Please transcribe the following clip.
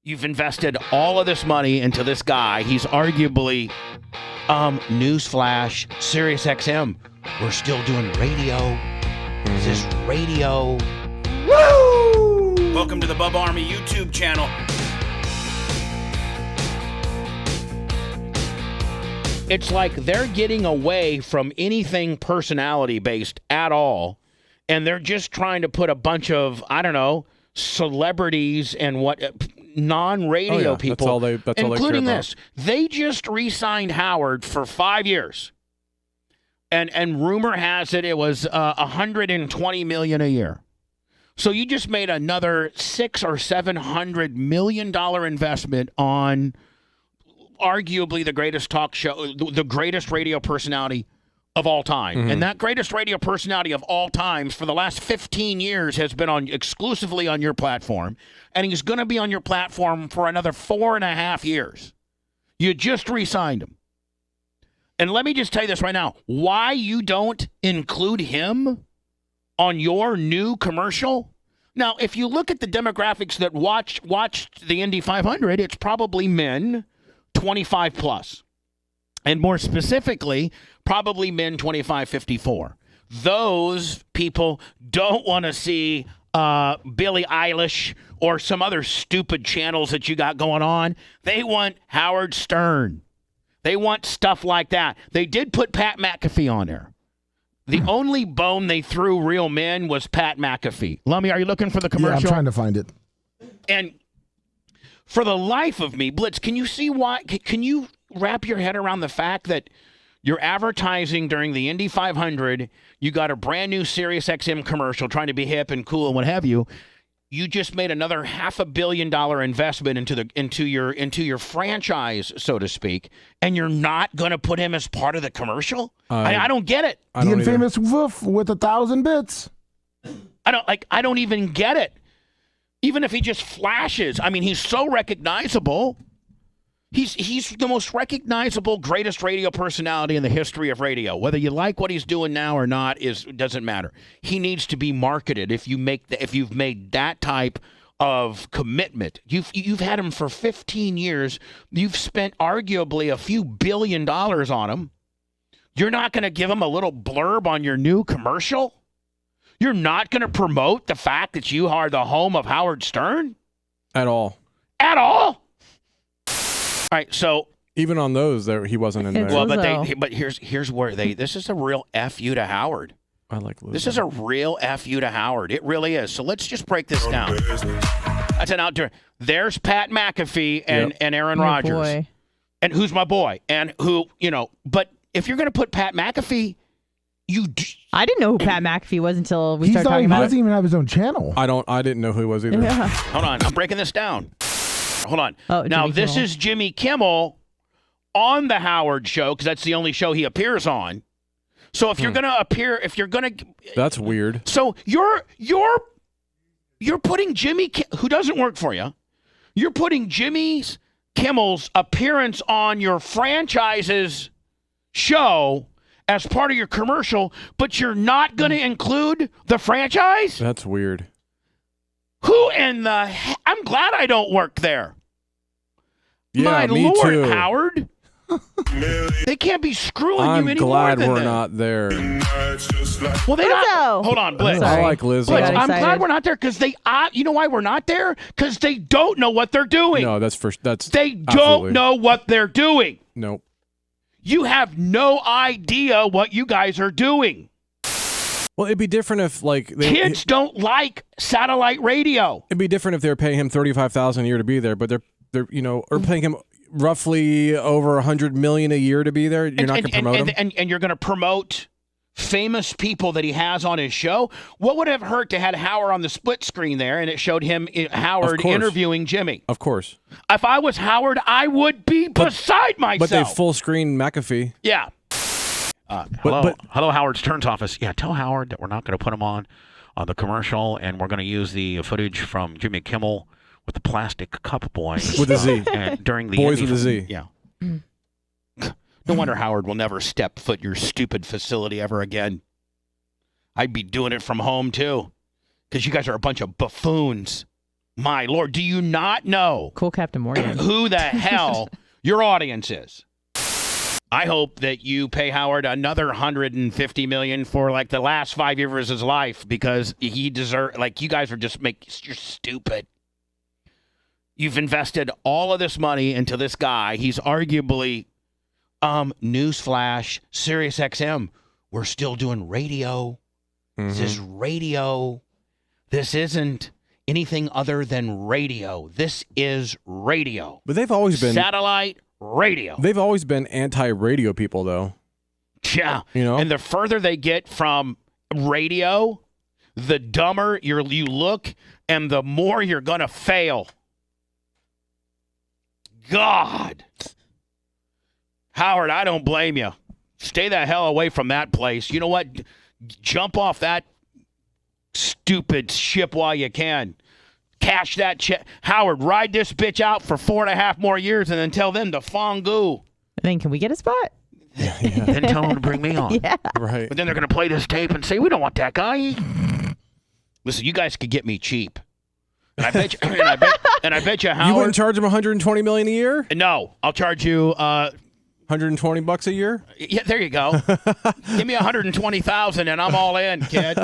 You've invested all of this money into this guy. He's arguably, newsflash, Sirius XM. We're still doing radio. This is radio. Woo! Welcome to the Bubba Army YouTube channel. It's like they're getting away from anything personality-based at all, and they're just trying to put a bunch of, I don't know, celebrities and non-radio people, including this. They just re-signed Howard for 5 years, and rumor has it was $120 million a year. So you just made another $600 or $700 million investment on arguably the greatest talk show, the greatest radio personality of all time. Mm-hmm. And that greatest radio personality of all times for the last 15 years has been exclusively on your platform. And he's going to be on your platform for another 4.5 years. You just re-signed him. And let me just tell you this right now. Why you don't include him on your new commercial? Now, if you look at the demographics that watched the Indy 500, it's probably men 25 plus. And more specifically, probably men 25-54. Those people don't want to see Billie Eilish or some other stupid channels that you got going on. They want Howard Stern. They want stuff like that. They did put Pat McAfee on there. The only bone they threw real men was Pat McAfee. Lummy, are you looking for the commercial? Yeah, I'm trying to find it. And for the life of me, Blitz, can you see why? Can you wrap your head around the fact that you're advertising during the Indy 500, you got a brand new Sirius XM commercial trying to be hip and cool and what have you. You just made another $500 million investment into your franchise, so to speak, and you're not going to put him as part of the commercial? I don't get it. The infamous woof with 1,000 bits. I don't even get it. Even if he just flashes, I mean, he's so recognizable. He's the most recognizable, greatest radio personality in the history of radio. Whether you like what he's doing now or not doesn't matter. He needs to be marketed. If you've made that type of commitment, you've had him for 15 years. You've spent arguably a few $1 billion on him. You're not going to give him a little blurb on your new commercial? You're not going to promote the fact that you are the home of Howard Stern? At all. At all? All right, so even on those, he wasn't in there. Well, but here's where this is a real F you to Howard. I like Lizzo. This is a real F you to Howard. It really is. So let's just break this down. That's an outdoor. There's Pat McAfee and Aaron Rodgers. Boy. And who's my boy? And who, but if you're going to put Pat McAfee, I didn't know who Pat McAfee was until we started talking about it. He doesn't even have his own channel. I didn't know who he was either. Yeah. Hold on. I'm breaking this down. Hold on. Now, this is Jimmy Kimmel on the Howard Show, because that's the only show he appears on. So if you're going to appear, That's weird. So you're putting Jimmy, who doesn't work for you, you're putting Jimmy Kimmel's appearance on your franchise's show as part of your commercial, but you're not going to include the franchise? That's weird. Who in the heck? I'm glad I don't work there. Yeah, My me Lord, too. Howard. They can't be screwing you any more I'm glad than we're that. not there. Well, they not. Hold on, Blitz. I like Lizzo. Blitz, I'm glad we're not there because they. You know why we're not there? Because they don't know what they're doing. No, that's They don't know what they're doing. Nope. You have no idea what you guys are doing. Well, it'd be different if kids don't like satellite radio. It'd be different if they were paying him $35,000 a year to be there, but they're or paying him roughly over $100 million a year to be there. You're not going to promote him, and you're going to promote famous people that he has on his show. What would have hurt to have Howard on the split screen there, and it showed him Howard interviewing Jimmy? Of course. If I was Howard, I would be beside myself. But they full screen McAfee. Yeah. Hello, Howard Stern's office. Yeah, tell Howard that we're not going to put him on the commercial, and we're going to use the footage from Jimmy Kimmel with the plastic cup boy with a Z during the boys with a Z. Yeah. No wonder Howard will never step foot your stupid facility ever again. I'd be doing it from home too, because you guys are a bunch of buffoons. My Lord, do you not know Cool Captain Morgan. who the hell your audience is? I hope that you pay Howard another $150 million for like the last 5 years of his life because he deserves. Like you guys are you're stupid. You've invested all of this money into this guy. He's arguably, newsflash, Sirius XM. We're still doing radio. Mm-hmm. This is radio. This isn't anything other than radio. This is radio. But they've always been satellite radio. They've always been anti-radio people, though. Yeah. And the further they get from radio, the dumber you look and the more you're going to fail. God. Howard, I don't blame you. Stay the hell away from that place. You know what? Jump off that stupid ship while you can. Cash that check. Howard, ride this bitch out for 4.5 more years and then tell them to fondue. Then can we get a spot? Then tell them to bring me on. Yeah. Right. But then they're going to play this tape and say, we don't want that guy. Listen, you guys could get me cheap. And I bet you, and I bet you Howard. You wouldn't charge him $120 million a year? No, I'll charge you $120 a year? Yeah, there you go. Give me $120,000 and I'm all in, kid.